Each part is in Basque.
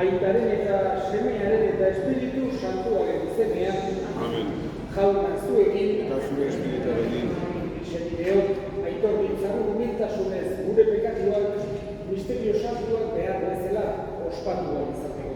Aitaren eta semearen eta Espiritu Santuaren izenean. Amen. Jauna zuekin. Eta zure espirituarekin. Senideok, aitor ditzagun humiltasunez gure pekatuak, misterio santuak behar bezala ospatuak izateko.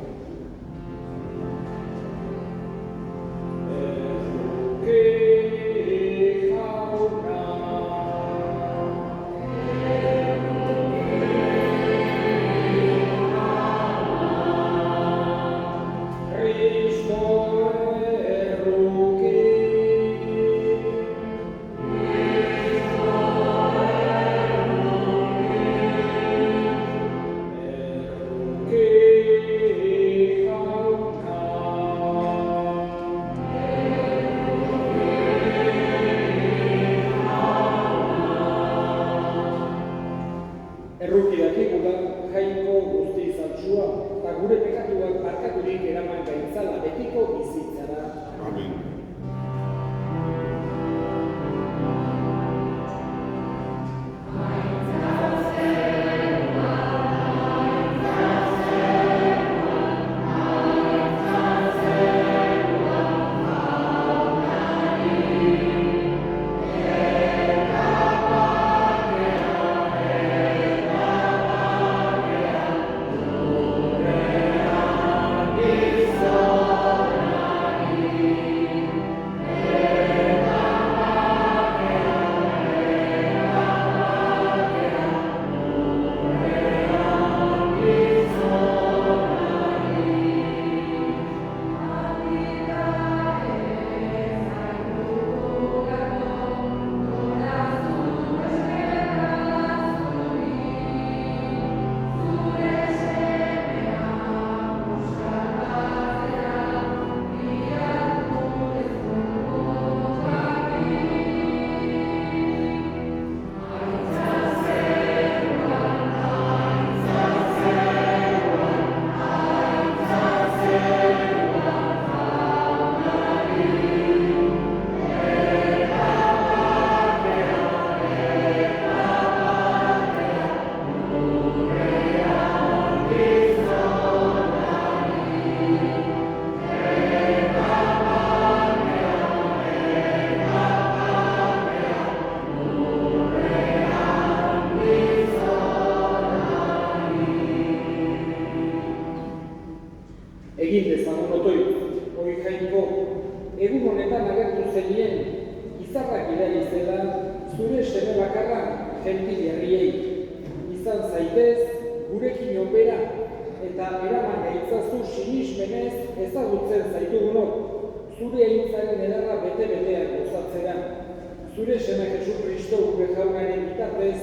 Zure seme Jesukristo gure jaunaren bitartez,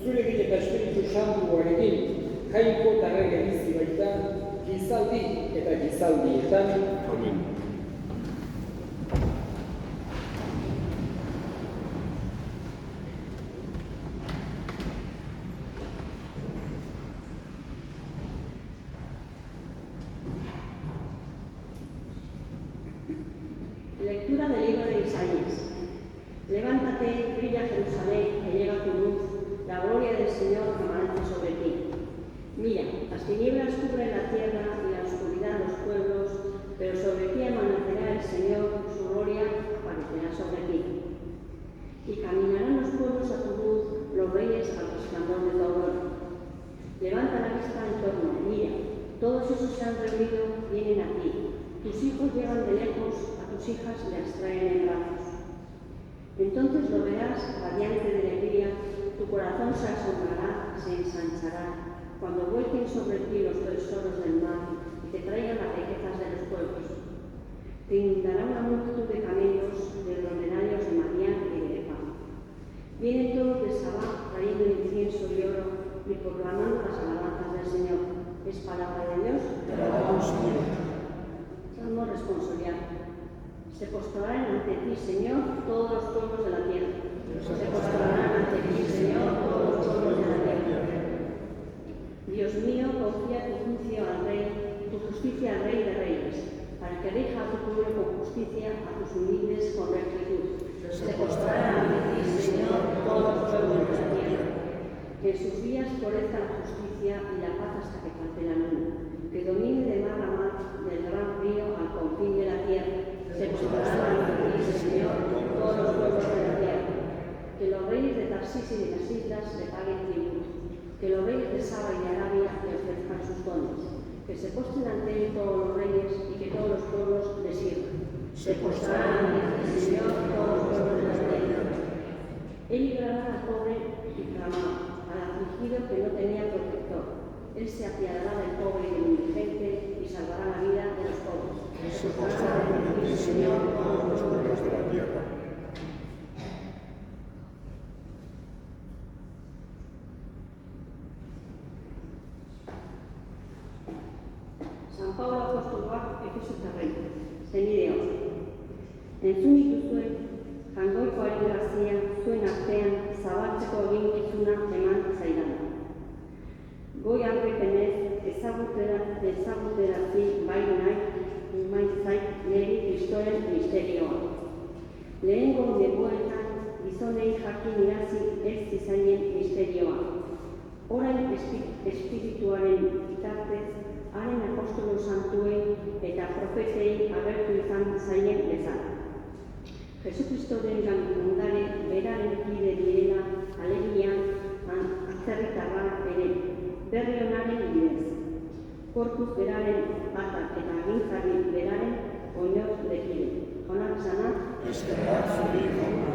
zurekin eta Espiritu Santuarekin, jaiko eta errege bizi baita, gizaldi eta gizaldietan. Amen. Lectura del libro de Isaías. Levántate, brilla Jerusalén, que llega tu luz, la gloria del Señor amanece sobre ti. Mira, las tinieblas cubren la tierra y la oscuridad los pueblos, pero sobre ti amanecerá el Señor, su gloria aparecerá sobre ti. Y caminarán los pueblos a tu luz, los reyes al resplandor de tu aurora. Levanta la vista en torno, mira, todos esos se han reunido, vienen a ti. Tus hijos llegan de lejos, a tus hijas las traen en brazos. Entonces lo verás, radiante de alegría, tu corazón se asombrará, se ensanchará, cuando vuelquen sobre ti los tesoros del mar y te traigan las riquezas de los pueblos. Te inundará una multitud de camellos, de dromenarios de Madián y de Efa. Vienen todos de Sabá trayendo incienso y oro y proclamando las alabanzas del Señor. ¿Es palabra de Dios? Salmo responsorial. Se postrarán ante ti, Señor, todos los pueblos de la tierra. Se postrarán ante ti, Señor, todos los pueblos de la tierra. Dios mío, confía tu juicio al Rey, tu justicia al Rey de Reyes, para que rija a tu pueblo con justicia, a tus humildes con rectitud. Se postrarán ante ti, Señor, todos los pueblos de la tierra. Que en sus días florezca la justicia y la paz hasta que falte la luna. que domine de mar a mar, del gran río al confín de la tierra. Se postrarán ante ti, Señor, todos los pueblos de la tierra. Que los reyes de Tarsis y de las islas le paguen tributo. Que los reyes de Saba y de Arabia le ofrezcan sus dones. Que se postren ante él todos los reyes y que todos los pueblos le sirvan. Se postrarán ante ti, Señor, todos los pueblos de la tierra. Él librará al pobre y clamado, al afligido que no tenía protector. Él se apiadará del pobre y del indigente y salvará la vida de los pobres. Se postrará ante ti, Señor, todos los pueblos de la tierra. San Paulo apostoloak Efesotarrei, zenideok. Entzun dituzue, jangoikoaren grazia zuen artean zabaltzeko eginkizuna eman zaidan. Goi harripenez ezaguterazi bai nahi zait niri Kristoren misterioa. Lehengo neguetan gizonei jakin irazi ez zizaien misterioa. Orain espirituaren bitartez, haren apostolo santuei eta profetei agertu izan zaien bezala. Jesukristoren ondare beraren kide direla alegia atzerritarra ere, berri honaren bidez. Korpus beraren batak eta agintzari beraren oinor dekide. Onak zanak, eskerrak zuri jauna.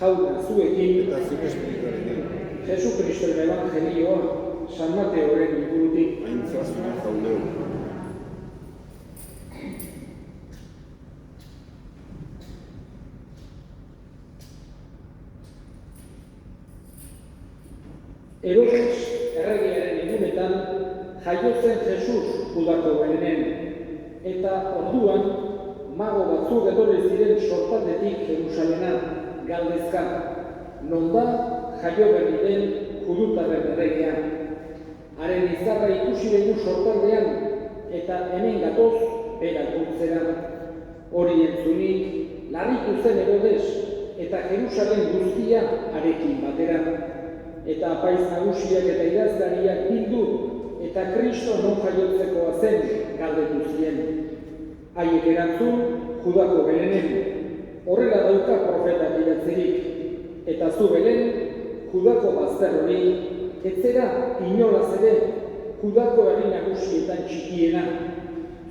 Jauna zuekin Eta zure espirituarekin, Jesukristoren evangelioa San Mateoren ingurutik. aintza zure jauneu. Herodes erregearen egunetan jaio zen Jesus Judako Belenen, eta orduan mago batzuk etorri ziren sortaldetik Jerusalena galdezka, non da jaio berri den judutarren erregea. Haren izarra ikusi dugu sortaldean, eta hemen gatoz bera gurtzera. Hori entzunik, larritu zen Herodes, eta Jerusalem guztia harekin batera. Eta apaiz nagusiak eta idazkariak bildu, eta Kristo non jaiotzekoa zen galdetu zien. Haiek erantzun, Judako Belenen, horrela dauka profetak idatzirik, eta zu Belen, Judako bazter hori, etzera inolaz ere, Judako herri nagusietan txikiena.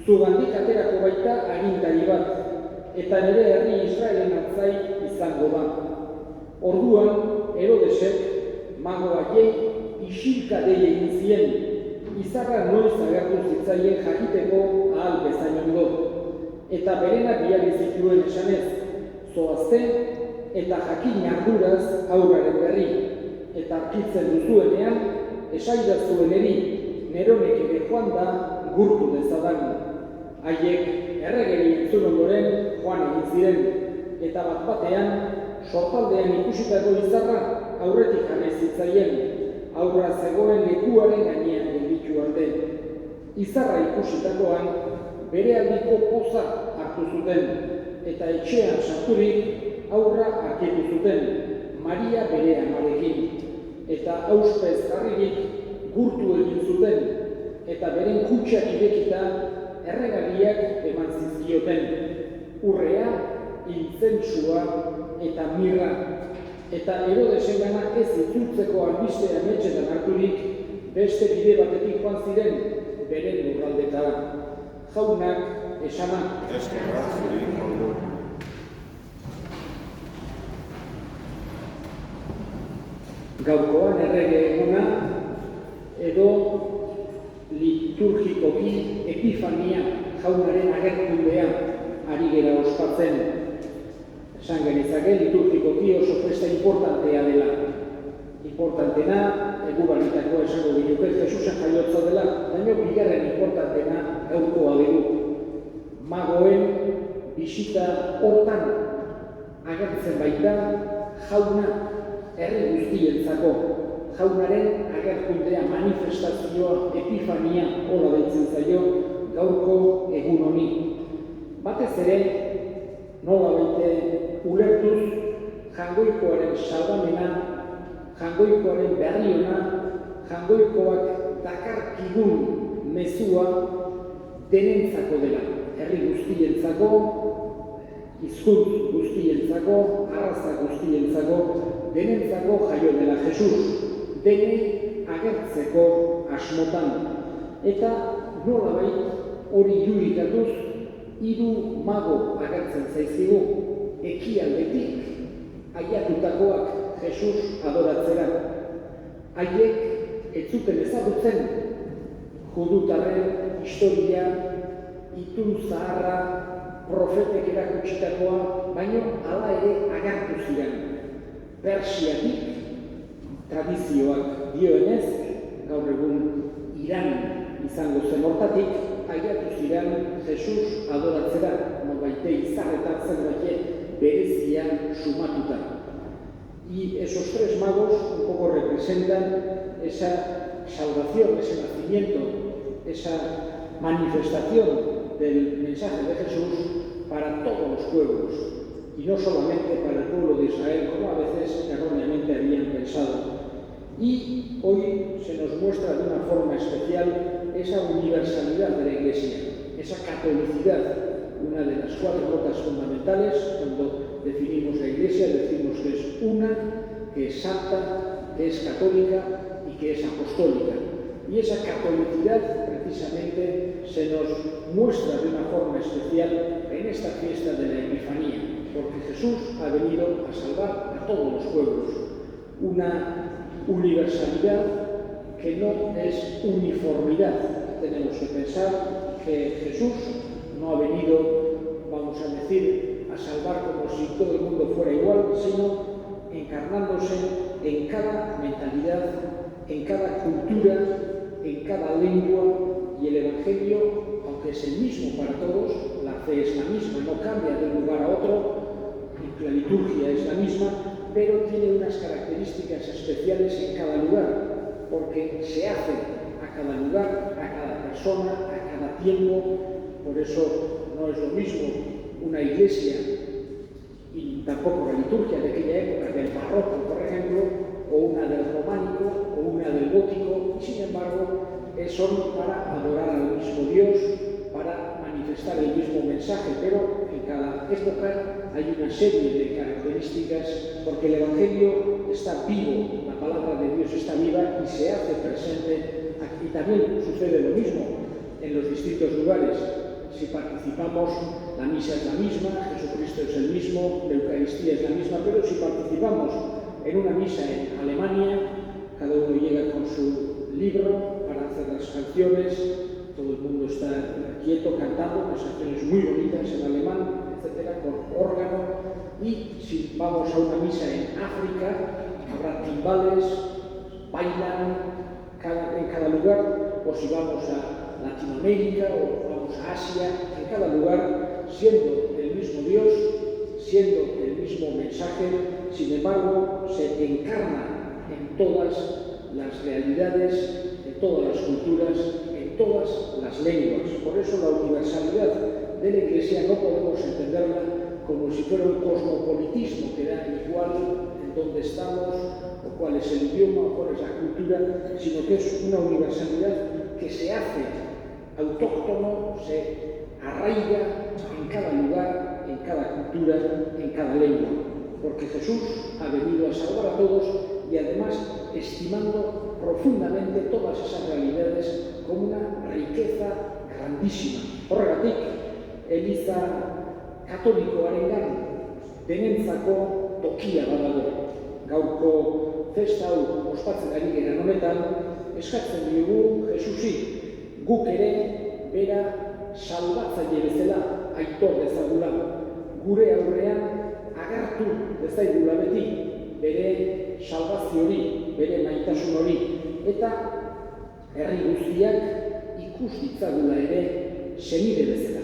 Zugandik aterako baita agintari bat, eta nire herri Israelen atzai izango da. Orduan, Herodesek, mago haiei isilka dei egin zien, izarra noiz agertu zitzaien jakiteko ahal bezain ondo, eta berenak bihali zituen esanez, zoazte eta jakin arduraz aurraren berri, eta arkitzen duzuenean, esaidazuen eri, neronek ere joan da gurtu dezadan. Haiek erregeri entzun ondoren joan egin ziren, eta bat-batean, sortaldean ikusitako izarra aurretik jarri zitzaien, aurra zegoen lekuaren gainean gelditu arte. Izarra ikusitakoan, bere aldiko poza hartu zuten, eta etxean sarturik aurra arketu zuten, Maria bere amarekin, eta auspez jarririk gurtu egin zuten, eta beren kutxak irekita erregaliak eman zizkioten, urrea, intzentsua eta mirra, eta Herodesengana ez itzultzeko albistea metxetan harturik, beste bide batetik joan ziren beren lurraldetara. Jaunak esana. Eskerrak zuri jauna. Gaurkoan errege eguna edo liturgikoki Epifania jaunaren agertundea ari gera ospatzen. Esan genezake liturgikoki oso festa importantea dela. Importantena, egubaritako esango genuke Jesusen jaiotza dela, baina bigarren importantena gaurkoa dugu. Magoen bisita hortan agertzen baita jauna herri guztientzako. Jaunaren agertundea manifestazioa Epifania hola deitzen zaio gaurko egun honi. Batez ere, nola baite ulertuz jangoikoaren salbamena, jangoikoaren berriona, jangoikoak dakarkigun mezua denentzako dela. Herri guztientzako, hizkuntz guztientzako, arraza guztientzako, denentzako jaio dela Jesus, denei agertzeko asmotan. Eta nolabait hori irudikatuz, 3 mago agertzen zaizkigu, ekialdetik aiatutakoak Jesus adoratzera. Haiek ez zuten ezagutzen judutarren historia, itun zaharra, profetek erakutsitakoa, baino hala ere agertu ziren. Persiatik tradizioak dioenez, gaur egun Iran izango zen hortatik, aiatu ziren Jesus adoratzera, nobaite izarretan zerbait berezia sumatuta. Y esos 3 magos un poco representan esa salvación, ese nacimiento, esa manifestación del mensaje de Jesús para todos los pueblos, y no solamente para el pueblo de Israel, como a veces erróneamente habían pensado. Y hoy se nos muestra de una forma especial esa universalidad de la Iglesia, esa catolicidad, una de las 4 notas fundamentales. Cuando definimos la Iglesia decimos que es una, que es santa, que es católica y que es apostólica. Y esa catolicidad precisamente se nos muestra de una forma especial en esta fiesta de la Epifanía, porque Jesús ha venido a salvar a todos los pueblos. Una universalidad que no es uniformidad. Tenemos que pensar que Jesús no ha venido, vamos a decir, a salvar como si todo el mundo fuera igual, sino encarnándose en cada mentalidad, en cada cultura, en cada lengua, y el Evangelio, aunque es el mismo para todos, la fe es la misma, no cambia de un lugar a otro, la liturgia es la misma, pero tiene unas características especiales en cada lugar, porque se hace a cada lugar, a cada persona, a cada tiempo. Por eso no es lo mismo una iglesia y tampoco la liturgia de aquella época, del barroco, por ejemplo, o una del románico, o una del gótico, y sin embargo son para adorar al mismo Dios, para manifestar el mismo mensaje, pero en cada época hay una serie de características, porque el Evangelio está vivo, la palabra de Dios está viva y se hace presente. Aquí también sucede lo mismo en los distintos lugares. Si participamos, la misa es la misma, Jesucristo es el mismo, la Eucaristía es la misma, pero si participamos en una misa en Alemania, cada uno llega con su libro para hacer las canciones, todo el mundo está quieto cantando unas canciones muy bonitas en alemán, etcétera, con órgano. Y si vamos a una misa en África, habrá timbales, bailan en cada lugar, o si vamos a Latinoamérica o vamos a Asia, en cada lugar, siendo el mismo Dios, siendo el mismo mensaje, sin embargo, se encarna en todas las realidades, en todas las culturas, en todas las lenguas. Por eso la universalidad de la Iglesia no podemos entenderla como si fuera un cosmopolitismo que da igual en dónde estamos, o cuál es el idioma, o cuál es la cultura, sino que es una universalidad que se hace autóctono, se arraiga en cada lugar, en cada cultura, en cada lengua. Porque Jesús ha venido a salvar a todos y además estimando profundamente todas esas realidades como una riqueza grandísima. Horregatik, Eliza katolikoarengan denentzako tokia badago. Gaurko festa hau ospatzen ari garen honetan, eskatzen diogu Jesusi, guk ere bera salbatzaile bezala aitor dezagula, gure aurrean agertu dezaigula beti, bere salbazio hori, bere maitasun hori, eta herri guztiak ikus ditzagula ere senide bezala.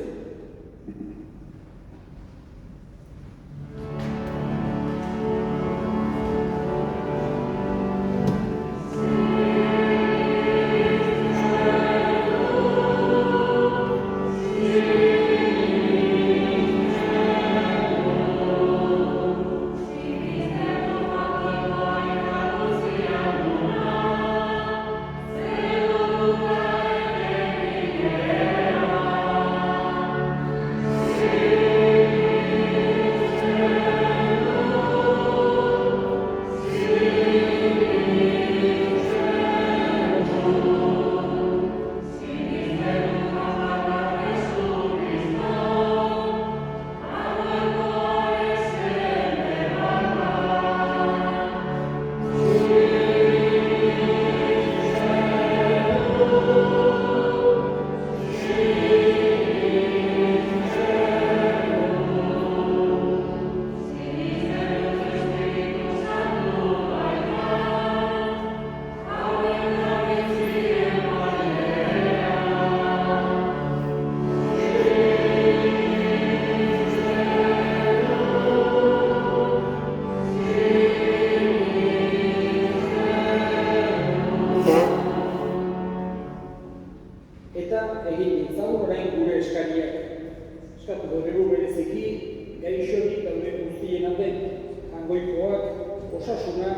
Osasuna,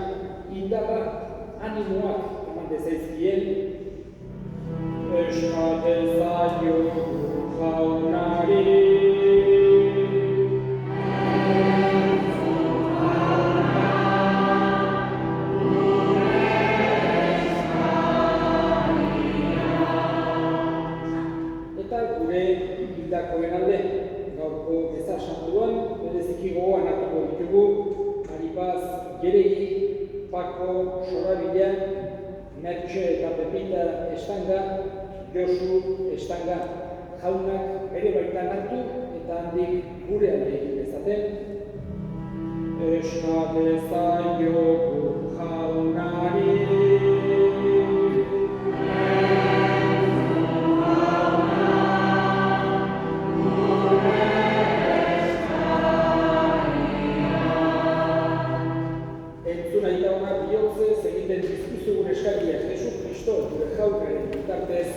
indarra, animoak eman dezaizkien, eskate zaio jaunari. Eta gure hildakoen alde, gaurko meza santuan, bereziki gogoan hartuko ditugu, Aripaz, Geregi, Pako, Sorabila, Mertxe eta Pepita Estanga, Josu Estanga, jaunak ere baitan hartu eta handik gure alde egin dezaten. Eskate zaio jaunari. Egiten dizkizugun eskariak Jesu Kristo gure jaunaren bitartez.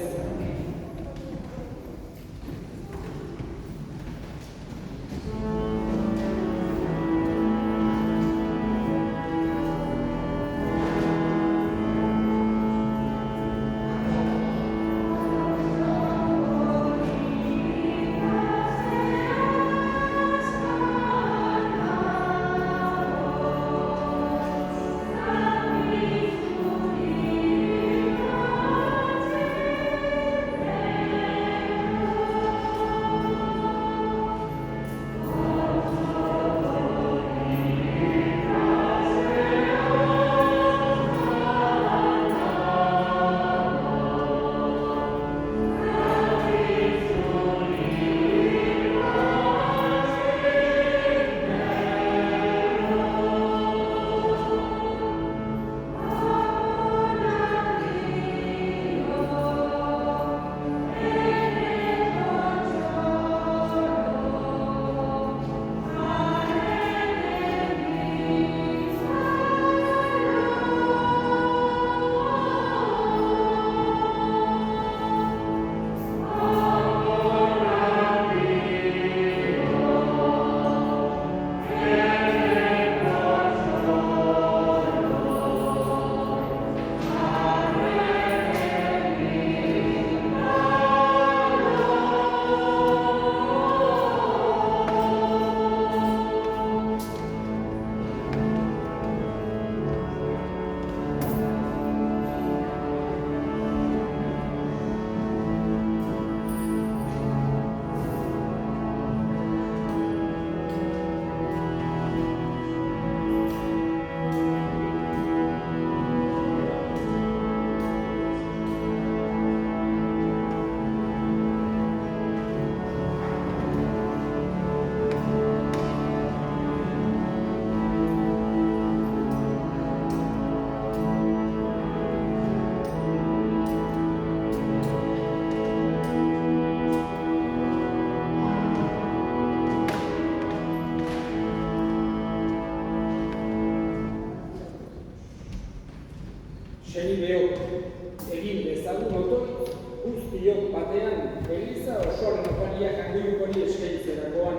egin dezagun otoi, guztiok batean Eliza osoaren oparia kangoiukori eskaintzerakoan.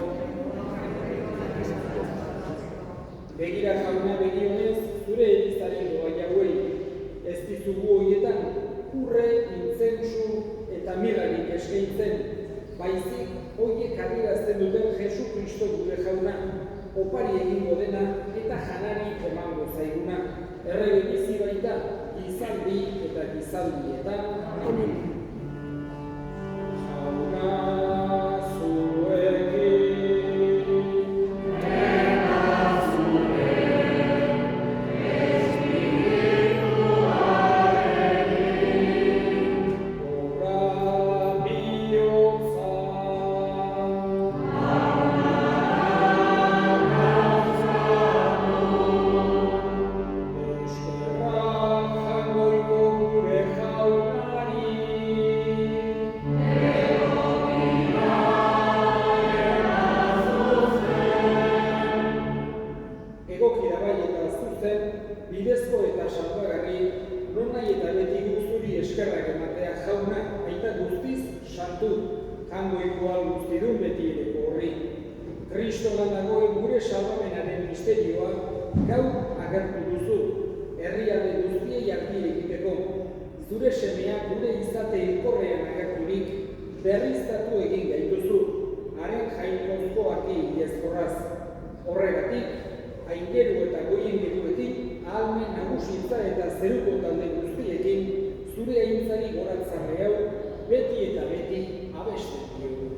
Begira jauna begionez, zure Elizaren doa jauei, ez dizugu horietan urre, intzensu eta mirrarik eskaintzen, baizik horiek adierazten duten Jesu Kristo gure jauna, opari egingo dena eta janari emango zaiguna. Errege bizi baita, gizaldi eta gizaldietan. Amen. Jauna zuekin. Bidezko eta salbagarri, non nahi eta beti guzturi eskerrak ematea jauna, aita guztiz sartu, jangoikoa guztidun beti edeko horri. Kristogan dagoen gure salbamenaren misterioa gaur agertu duzu, herrialde guztiei argi egiteko. Zure semea gure izate hilkorrean agerturik berriztatu egin gaituzu, haren jainkozko argi iezkorraz. Horregatik, aingeru eta goien geruetik, ahalmen nagusitza eta zeruko talde guztiekin, zure aintzari goratzarre hau, beti eta beti abesten diogu.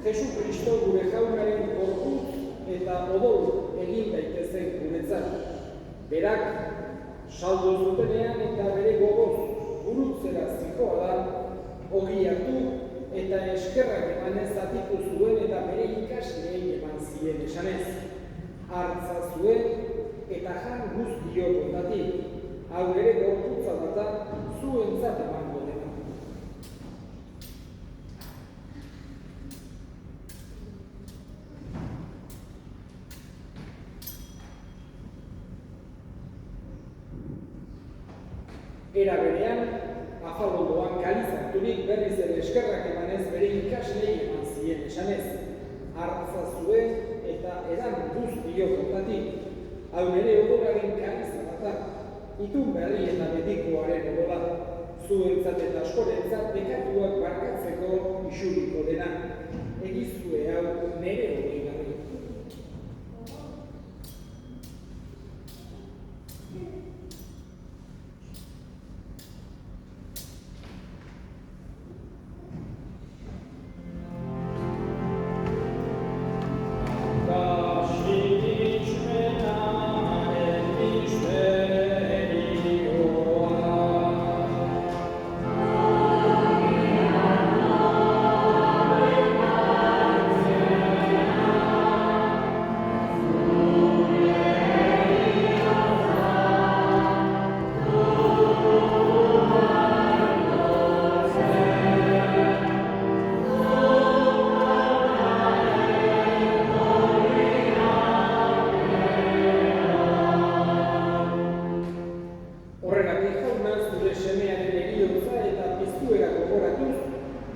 Jesu Kristo gure jaunaren gorputz eta odol egin daitezen guretzat. Berak saldu zutenean eta bere gogoz gurutzera zikoa da, ogi hartu eta eskerrak emanez zatitu zuen eta bere ikasleei eman zien esanez. Hartza zuen eta jan guztiok ondatik, hau ere gorputza data zuentzat emango dena. Era berean, afalondoan kalizarturik berriz ere eskerrak emanez bere ikaslei eman zien esanez. Hartza zuen eta edan guztiok ondatik, hau ere odolaren kalizarata, itun berri eta betikoaren odola, zuentzat eta askorentzat bekatuak barkatzeko isuriko dena. Egizue hau nere hori garri. Amen.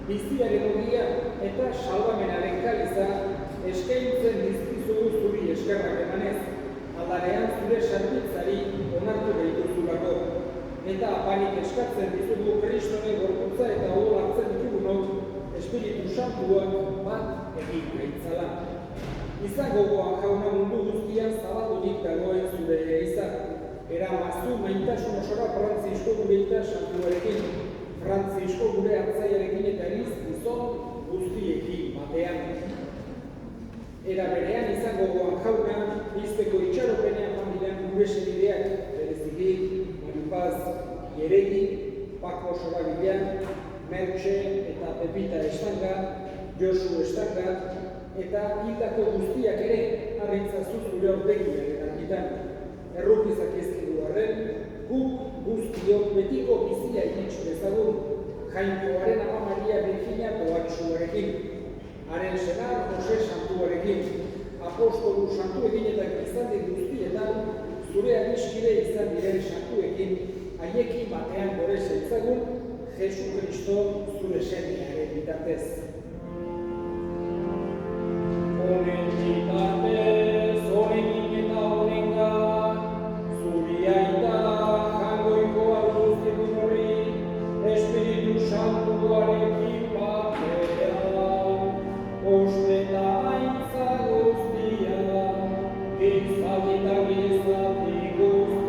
biziaren ogia eta salvamenaren kaliza eskaintzen dizkizugu zuri eskerrak emanez, aldarean zure sarbitzari onartu behituzulako, eta apanik eskatzen dizugu Kristone gorputza eta odol hartzen ditugunok Espiritu Santuak bat egin gaitzala. Izan gogoan jauna mundu guztian zabaldurik dagoen zure izan, eramazu maitasun osora Frantzisko gure eta Santuarekin, Frantzisko gure hartzaiarekin eta eriz gizon guztiekin batean. Era berean izan gogoan jauna, bizteko itxaropenean familian gure senideak, bereziki, Maripaz, Ieregi, Pako Sorabilan, Mertxe eta Pepita Estanga, Josu Estanga, eta hildako guztiak ere harritzazu zure aurpegiaren argitan. Errukizak ezkidu arren, guk guztiok betiko bizia iritsu dezagun, Jainkoaren Ama Maria Birjina Koatsuarekin, haren senar Jose Santuarekin, apostolu santuekin eta gizaldi guztietan, zure adiskide izan diren santuekin, haiekin batean gore zeitzagun, Jesu Kristo zure semearen bitartez. Honen bitartez, honekin eta honengan, zuri aita jangoiko alduztikun hori, Espiritu Santuarekin batean, oste eta aintza guztia, gizaldi eta gizaldi guztietan.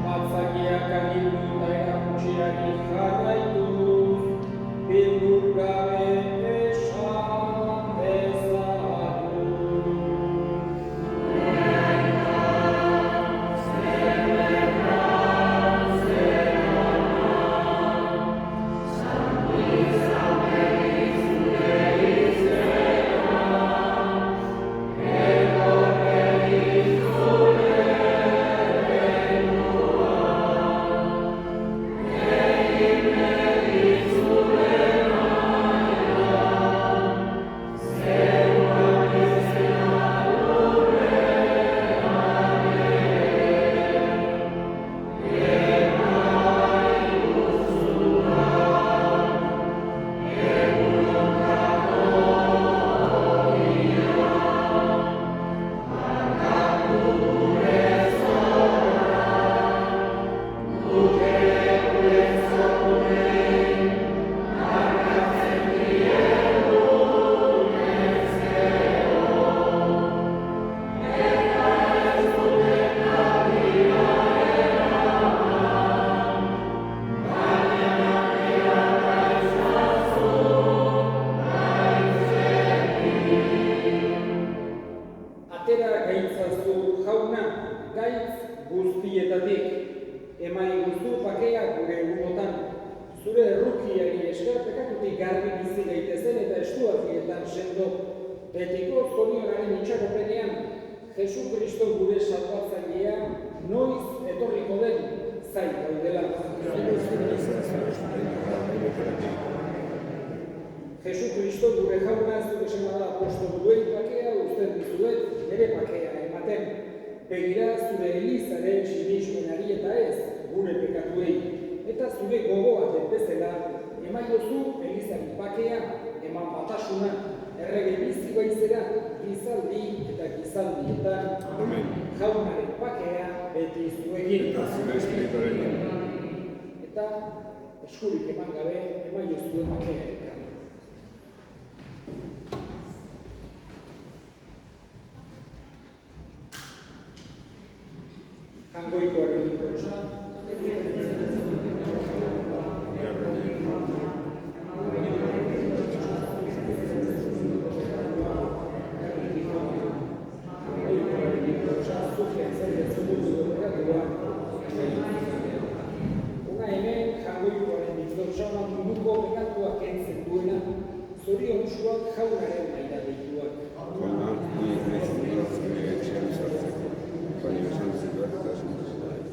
Batzakiak agindu eta erakutsiari jarraituz, bildur gabe esan dezatu. Atera gaitzazu jauna, gaitz guztietatik. Emai guztu pakea gure egunotan. Zure errukiari esker pekatutik garbi bizi gaitezen eta estuazietan sendo. Betiko zorionaren itxaropenean, Jesu Kristo gure salbatzailea noiz etorriko den zai gaudela. Jesu Kristo gure jauna zure semada apostolu duen pakea uzten dizuet nire pakea ematen. Begira zure Elizaren sinismenari eta ez gure pekatuei. Eta zure gogoa bezala emaiozu Elizari pakea eman batasuna. Errege bizi baitzera gizaldi eta gizaldietan. Jaunaren pakea beti zuekin. Eta zure espirituarekin. Eta eskurik eman gabe emaiozu pakea. Jangoikoaren ikorosa. Una hemen jangoikoaren ikorosa munduko pekatua kentzen duena, zoriontsuak jaunaren maila deituak. Jauna, ni naiz zure etxean sartzeko. Baina esan zituak eta esan zituak.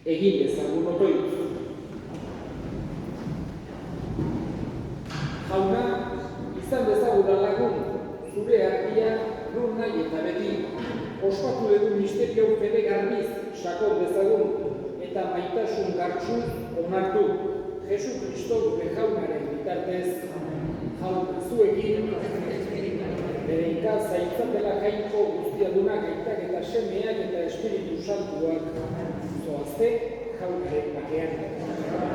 Egin dezagun otoitz. Jauna, izan dezagula lagun, zure argia non nahi eta beti. Ospatu egun misterio fede garbiz, sakon dezagun, eta maitasun gartxuz onartu. Jesu Kristo gure jaunaren bitartez, jauna zuekin, bere ikaz zaitzatela jainko guztiadunak aitak eta semeak eta Espiritu Santuak zoazte jaunaren bakean.